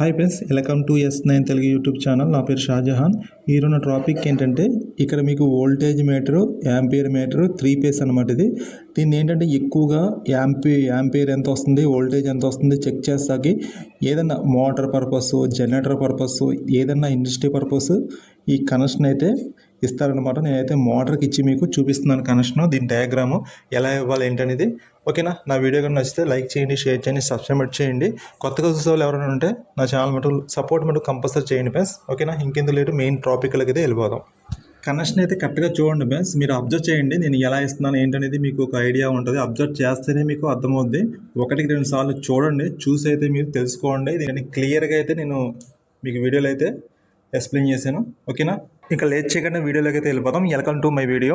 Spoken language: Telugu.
Hi friends, welcome to S9 Telugu YouTube channel. నా పేరు షాజహాన్. ఈరోజు టాపిక్ ఏంటంటే ఇక్కడ మీకు voltage meter, ampere meter, 3 phase అనమాట. దీన్ని ఏంటంటే ఎక్కువగా యాంపియర్ ఎంత వస్తుంది, వోల్టేజ్ ఎంత వస్తుంది చెక్ చేస్తాకి ఏదన్నా మోటార్ పర్పస్, జనరేటర్ పర్పస్, ఏదన్నా ఇండస్ట్రీ పర్పస్ ఈ కనెక్షన్ అయితే ఇస్తారనమాట. నేనైతే మోటార్కి ఇచ్చి మీకు చూపిస్తున్నాను కనెక్షన్, దీని డయాగ్రాము ఎలా ఇవ్వాలి ఏంటనేది. ఓకేనా? నా వీడియో కానీ నచ్చితే లైక్ చేయండి, షేర్ చేయండి, సబ్స్క్రైబ్ చేయండి. కొత్తగా చూసే వాళ్ళు ఎవరైనా ఉంటే నా ఛానల్ మటు సపోర్ట్ మటు కంపల్సరీ చేయండి ఫ్రెండ్స్. ఓకేనా? ఇంకెందుకు లేటు మెయిన్ టాపిక్లకి అయితే వెళ్ళిపోదాం. కనెక్షన్ అయితే కరెక్ట్గా చూడండి ఫ్రెండ్స్. మీరు అబ్జర్వ్ చేయండి, నేను ఎలా ఇస్తున్నాను ఏంటనేది మీకు ఒక ఐడియా ఉంటుంది. అబ్జర్వ్ చేస్తేనే మీకు అర్థమవుద్ది. 1-2 సార్లు చూడండి, చూసి అయితే మీరు తెలుసుకోండి. దీన్ని క్లియర్గా అయితే నేను మీకు వీడియోలో అయితే ఎక్స్ప్లెయిన్ చేశాను. ఓకేనా? ఇంకా లేట్ చేయకుండా వీడియోలోకి అయితే వెళ్ళిపోదాం. Welcome to my video.